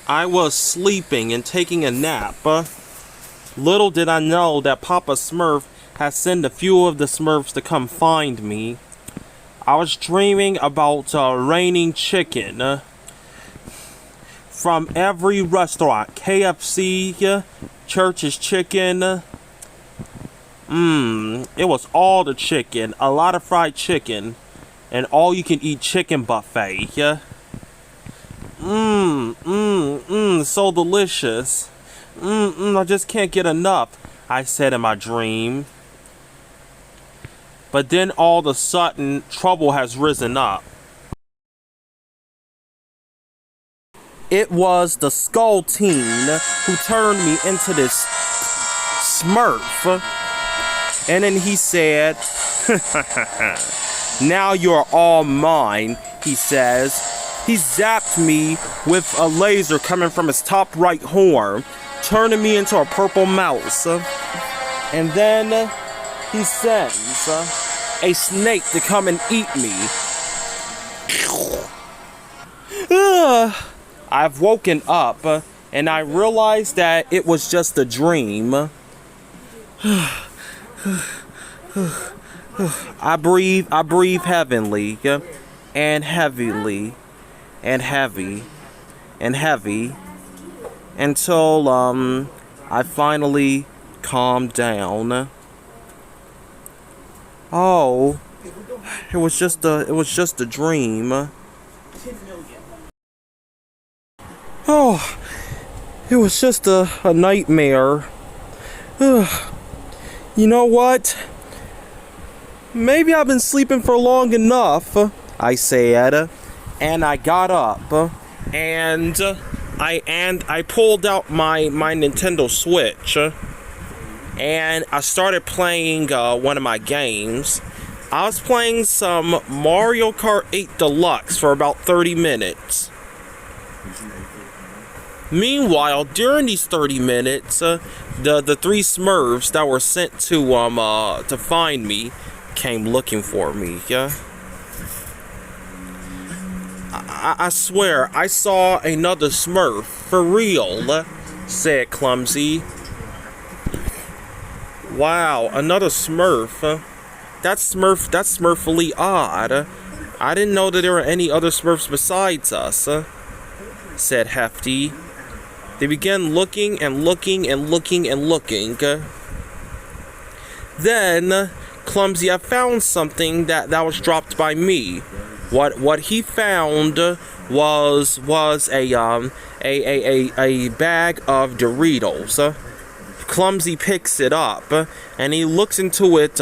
I was sleeping and taking a nap. Little did I know that Papa Smurf had sent a few of the Smurfs to come find me. I was dreaming about raining chicken from every restaurant. KFC, Church's Chicken. It was all the chicken. A lot of fried chicken. And all you can eat chicken buffet. So delicious. I just can't get enough, I said in my dream. But then all of a sudden, trouble has risen up. It was the Skull Teen who turned me into this Smurf. And then he said, now you're all mine, he says. He zapped me with a laser coming from his top right horn, turning me into a purple mouse. And then he sends a snake to come and eat me. I've woken up and I realized that it was just a dream. I breathe heavenly and heavily and heavy and heavy until I finally calmed down. Oh, it was just a dream. Oh, it was just a nightmare. You know what? Maybe I've been sleeping for long enough, I said, and I got up and I pulled out my Nintendo Switch and I started playing one of my games. I was playing some Mario Kart 8 Deluxe for about 30 minutes. Meanwhile, during these 30 minutes, the three Smurfs that were sent to find me came looking for me. I swear, I saw another Smurf for real, said Clumsy. Wow, another Smurf. That's Smurfily odd. I didn't know that there were any other Smurfs besides us, said Hefty. They began looking and looking and looking and looking. Then, Clumsy, I found something that was dropped by me. What he found was a bag of Doritos. Clumsy picks it up and he looks into it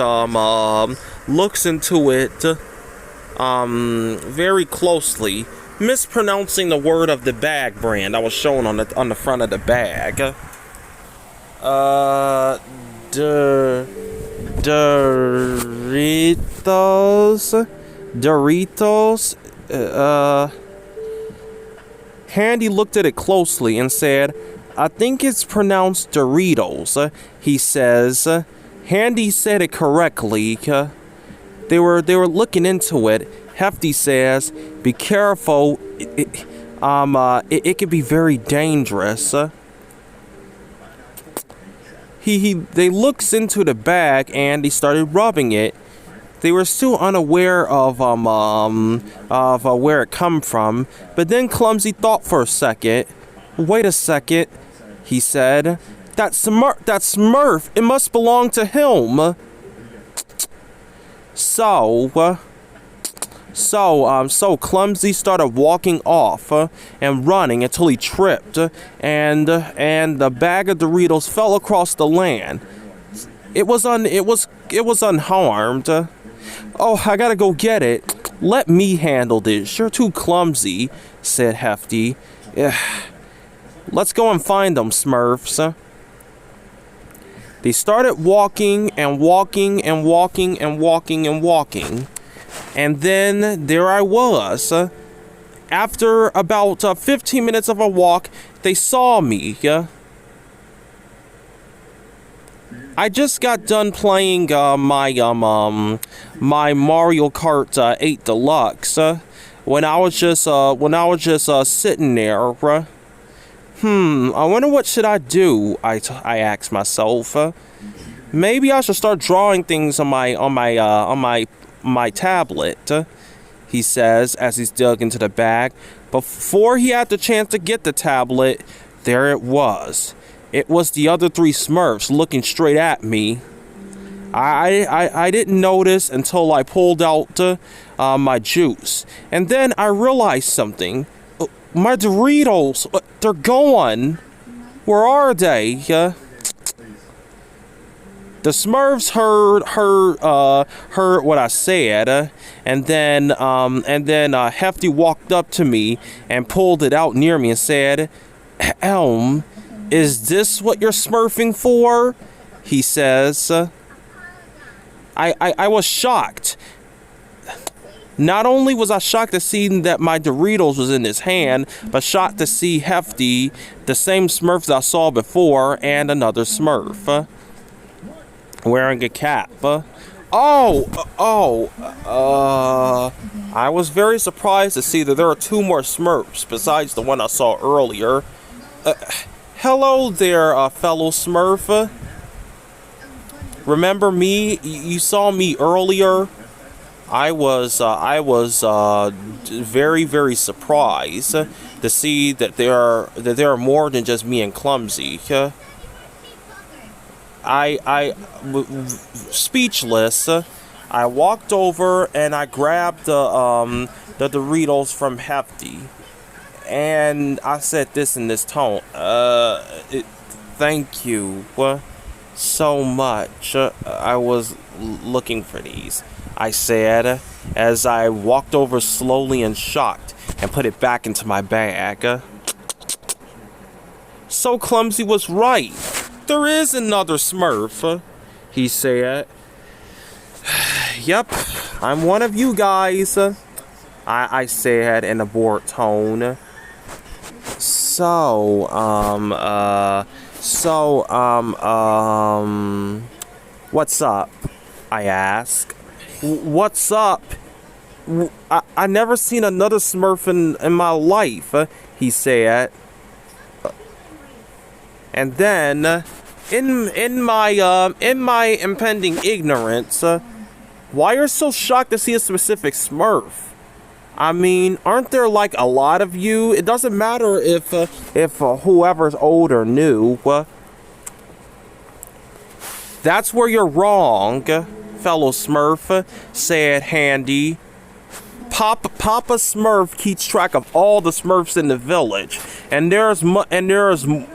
very closely, mispronouncing the word of the bag brand that was shown on the front of the bag. Doritos. Handy looked at it closely and said, I think it's pronounced Doritos, he says. Handy said it correctly. They were looking into it. Hefty says, be careful, it could be very dangerous. They looks into the bag and they started rubbing it. They were still unaware of where it come from, but then Clumsy thought for a second. Wait a second, he said. That Smurf, it must belong to him. So Clumsy started walking off and running until he tripped, and the bag of Doritos fell across the land. It was unharmed. Oh, I gotta go get it. Let me handle this. You're too clumsy, said Hefty. Let's go and find them, Smurfs. They started walking and walking and walking and walking and walking. And then there I was. After about 15 minutes of a walk, they saw me. I just got done playing my Mario Kart 8 Deluxe when I was just sitting there I wonder what should I do, I asked myself. Maybe I should start drawing things on my tablet, he says as he's dug into the bag. Before he had the chance to get the tablet, there it was. It was the other three Smurfs looking straight at me. I didn't notice until I pulled out my juice. And then I realized something. My Doritos, they're gone. Where are they? The Smurfs heard what I said, and then Hefty walked up to me and pulled it out near me and said, "Elm, is this what you're smurfing for?" he says. I was shocked. Not only was I shocked to see that my Doritos was in his hand, but shocked to see Hefty, the same Smurf that I saw before, and another Smurf wearing a cap. I was very surprised to see that there are two more Smurfs besides the one I saw earlier. Hello there, fellow Smurf. Remember me? You saw me earlier. I was very, very surprised to see that there are more than just me and Clumsy. Speechless, I walked over and I grabbed the Doritos from Hefty, and I said this in this tone. Thank you so much. I was looking for these, I said, as I walked over slowly and shocked and put it back into my bag. So Clumsy was right. There is another Smurf, he said. Yep, I'm one of you guys, I said in a bored tone. What's up? I asked. What's up? I never seen another Smurf in my life, he said. And then, in my impending ignorance, why are you so shocked to see a specific Smurf? I mean, aren't there like a lot of you? It doesn't matter if whoever's old or new. That's where you're wrong, fellow Smurf, said Handy. Papa Smurf keeps track of all the Smurfs in the village, and there's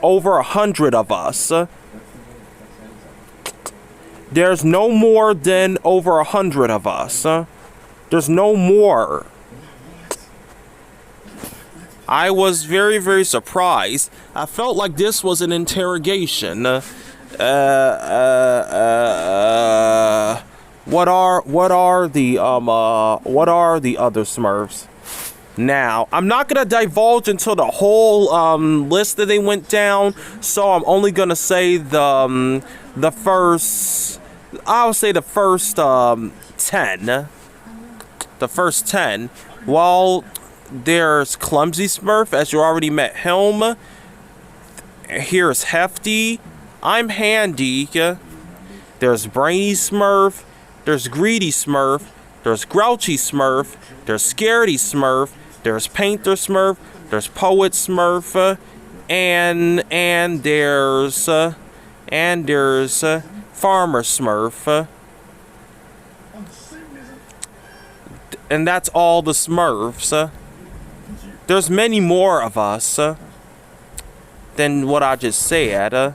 over 100 of us. There's no more than over 100 of us. There's no more. I was very, very surprised. I felt like this was an interrogation. What are the other Smurfs? Now, I'm not gonna divulge into the whole list that they went down, so I'm only gonna say the first. I'll say the first 10. The first 10. Well, there's Clumsy Smurf, as you already met him. Here's Hefty. I'm Handy. There's Brainy Smurf. There's Greedy Smurf. There's Grouchy Smurf. There's Scaredy Smurf. There's Painter Smurf. There's Poet Smurf. And there's Farmer Smurf. And that's all the Smurfs. There's many more of us than what I just said.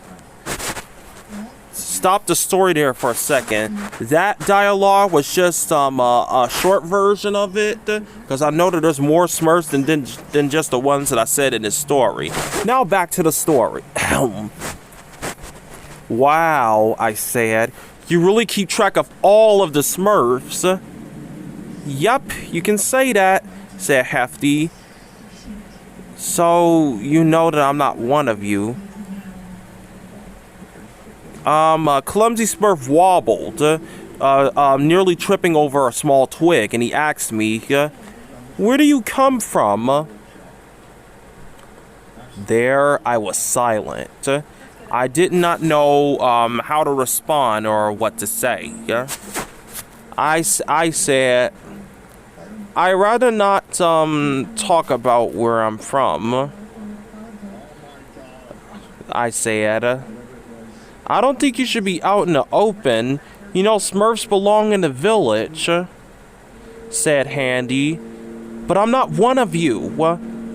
Stop the story there for a second. That dialogue was just a short version of it, because I know that there's more Smurfs than just the ones that I said in this story. Now back to the story. Wow, I said. You really keep track of all of the Smurfs? Yup, you can say that, said Hefty. So, you know that I'm not one of you. Clumsy Smurf wobbled, nearly tripping over a small twig, and he asked me, where do you come from? There I was silent. I did not know how to respond or what to say. Yeah? I said, I rather not talk about where I'm from. I said, I don't think you should be out in the open. You know, Smurfs belong in the village, said Handy. But I'm not one of you,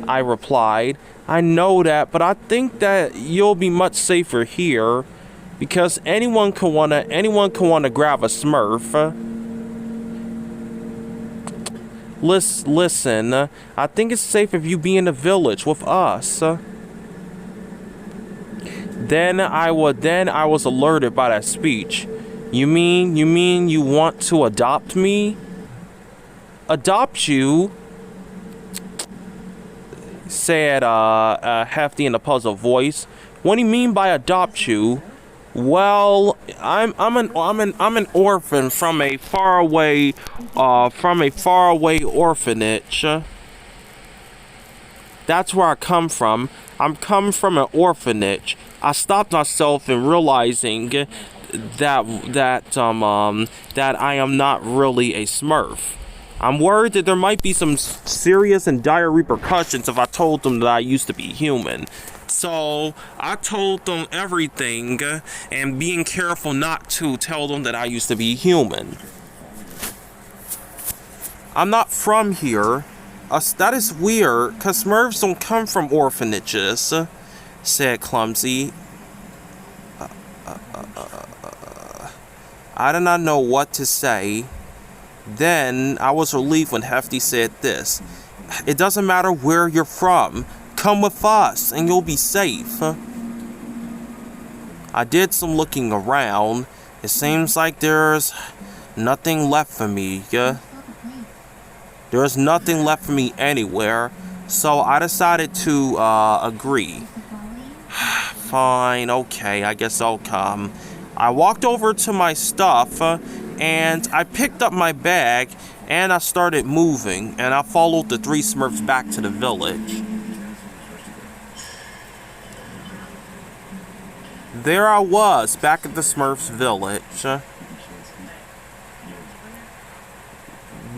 I replied. I know that, but I think that you'll be much safer here because anyone can wanna grab a Smurf. Listen, I think it's safe if you be in the village with us. Then I was alerted by that speech. You mean you want to adopt me? Adopt you? Said Hefty in a puzzled voice. What do you mean by adopt you? Well, I'm an orphan from a faraway orphanage. That's where I come from. I'm come from an orphanage. I stopped myself in realizing that I am not really a Smurf. I'm worried that there might be some serious and dire repercussions if I told them that I used to be human. So I told them everything and being careful not to tell them that I used to be human. I'm not from here. That is weird, because Smurfs don't come from orphanages, said Clumsy. I did not know what to say. Then I was relieved when Hefty said this. It doesn't matter where you're from. Come with us and you'll be safe. I did some looking around. It seems like there's nothing left for me. There's nothing left for me anywhere. So I decided to agree. Fine, okay, I guess I'll come. I walked over to my stuff and I picked up my bag and I started moving, and I followed the three Smurfs back to the village. There I was, back at the Smurfs village.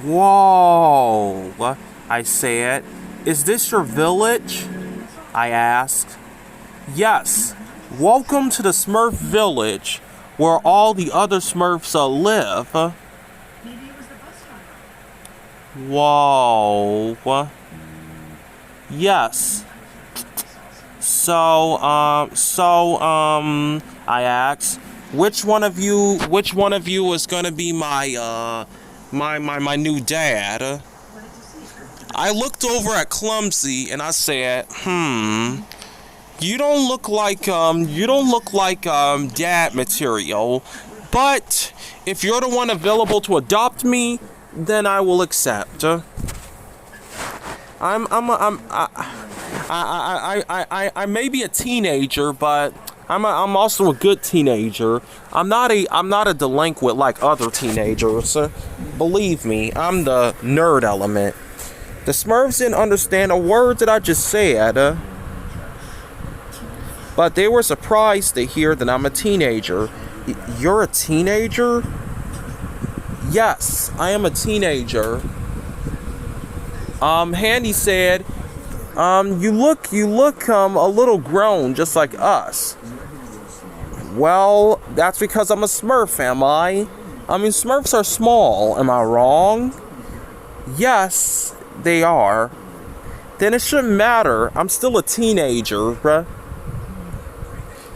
Whoa, I said. Is this your village? I asked. Yes, welcome to the Smurf village, where all the other Smurfs live. Whoa. Yes. So, I asked, which one of you is gonna be my new dad? I looked over at Clumsy and I said, you don't look like dad material, but if you're the one available to adopt me, then I will accept. I may be a teenager, but I'm also a good teenager. I'm not a delinquent like other teenagers. Believe me, I'm the nerd element. The Smurfs didn't understand a word that I just said, but they were surprised to hear that I'm a teenager. You're a teenager? Yes, I am a teenager. Handy said, you look a little grown, just like us. Well, that's because I'm a Smurf, am I? I mean, Smurfs are small, am I wrong? Yes, they are. Then it shouldn't matter. I'm still a teenager, bruh.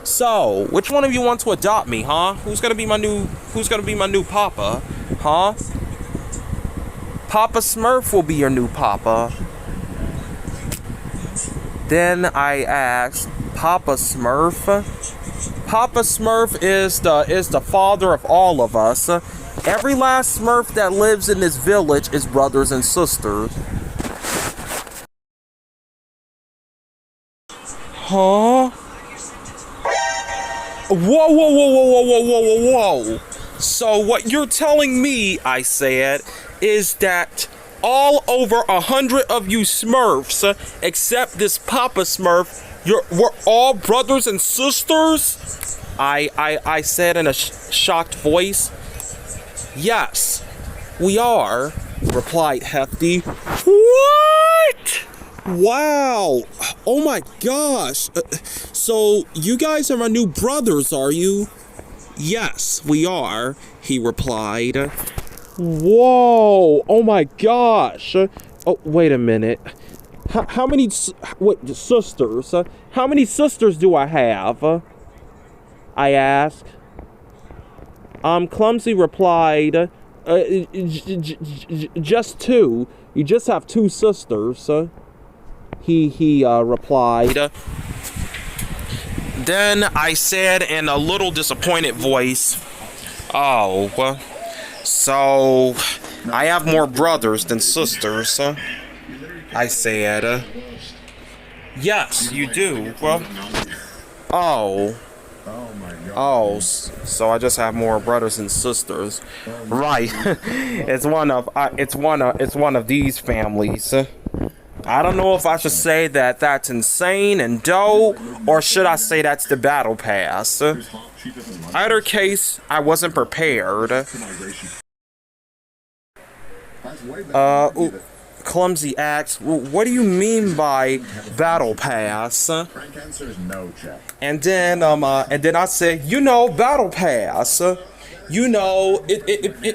So, which one of you want to adopt me, huh? Who's gonna be my new papa, huh? Papa Smurf will be your new papa. Then I asked, Papa Smurf? Papa Smurf is the father of all of us. Every last Smurf that lives in this village is brothers and sisters. Huh? Whoa. So what you're telling me, I said, is that all over 100 of you Smurfs, except this Papa Smurf, we're all brothers and sisters? I said in a shocked voice. Yes, we are, replied Hefty. What? Wow. Oh my gosh. So you guys are my new brothers, are you? Yes, we are, he replied. Whoa. Oh my gosh. Oh, wait a minute. How many sisters? How many sisters do I have? I asked. Clumsy replied, just two. You just have two sisters. He replied. Then I said in a little disappointed voice, oh, so I have more brothers than sisters. I said, yes, you do. Well, oh. Oh, so I just have more brothers and sisters, right? It's one of these families. I don't know if I should say that that's insane and dope, or should I say that's the battle pass. Either case, I wasn't prepared. Clumsy asks, what do you mean by battle pass? And then I said, battle pass. It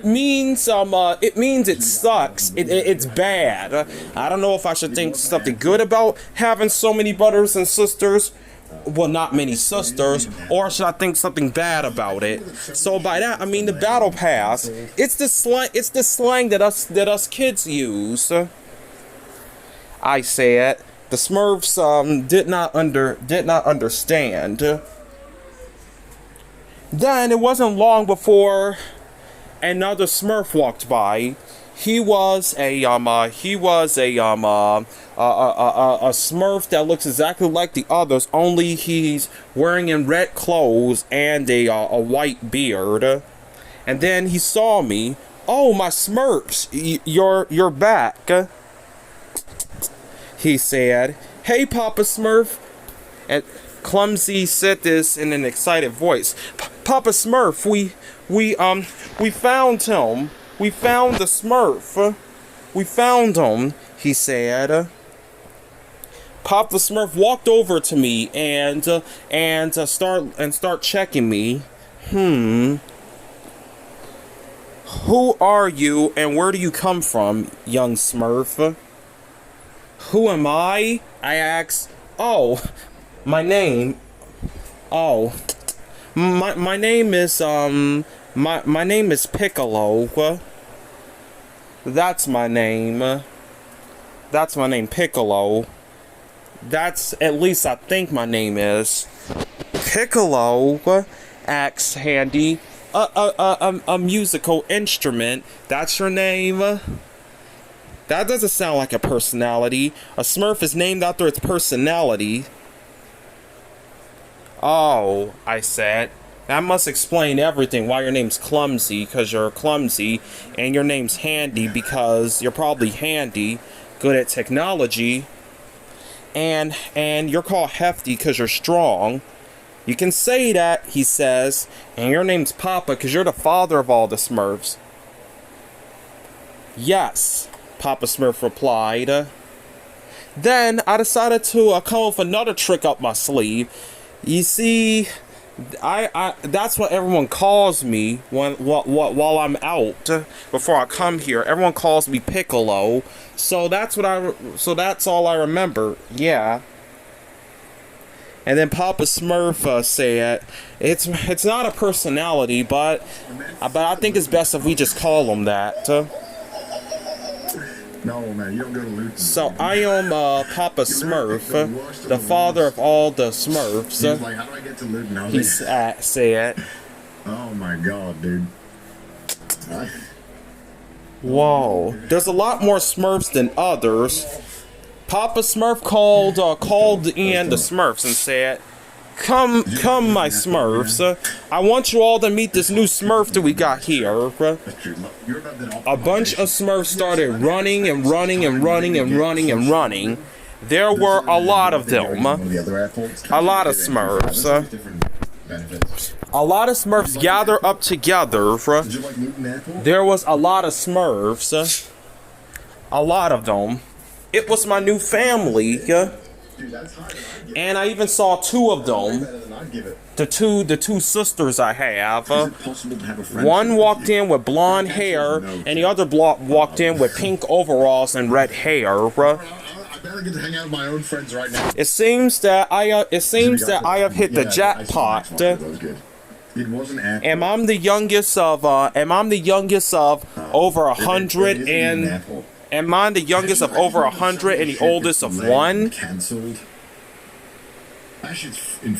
means it sucks. It's bad. I don't know if I should think something good about having so many brothers and sisters. Well, not many sisters, or should I think something bad about it? So by that I mean the battle pass. It's the slang that us kids use. I said. The Smurfs did not understand. Then it wasn't long before another Smurf walked by. He was a Smurf that looks exactly like the others, only he's wearing in red clothes and a white beard. And then he saw me. Oh, my Smurfs, you're back. He said, "Hey, Papa Smurf." And Clumsy said this in an excited voice. Papa Smurf, we found him. We found the Smurf. We found him, he said. Papa Smurf walked over to me and start checking me. Who are you and where do you come from, young Smurf? Who am I? I asked. Oh, my name. Oh, my name is my name is Piccolo. That's my name. That's my name, Piccolo. That's at least I think my name is. Piccolo, asks Handy. A musical instrument. That's your name? That doesn't sound like a personality. A Smurf is named after its personality. Oh, I said. That must explain everything. Why your name's Clumsy, because you're clumsy. And your name's Handy, because you're probably handy. Good at technology. And you're called Hefty, because you're strong. You can say that, he says. And your name's Papa, because you're the father of all the Smurfs. Yes, Papa Smurf replied. Then I decided to come with another trick up my sleeve. You see, I that's what everyone calls me while I'm out before I come here. Everyone calls me Piccolo. So that's all I remember. Yeah. And then Papa Smurf said, "It's not a personality, but I think it's best if we just call him that." No, man, you don't go to Luton. So I am Papa Smurf, the father of all the Smurfs. He was like, how do I get to Luton? He said. Oh my god, dude. Whoa, there's a lot more Smurfs than others. Papa Smurf called in the Smurfs and said, Come, my Smurfs. I want you all to meet this new Smurf that we got here. A bunch of Smurfs started running and running and running and running and running. There were a lot of them. A lot of Smurfs. A lot of Smurfs gather up together. There was a lot of Smurfs. A lot of them. It was my new family. And I even saw two of them. The two sisters I have. One walked in with blonde hair, and the other walked in with pink overalls and red hair. I better get to hang out with my own friends right now. It seems that I have hit the jackpot. And I'm the youngest of over 100 and am I the youngest of over 100 and the oldest of one? Cancelled. That shit's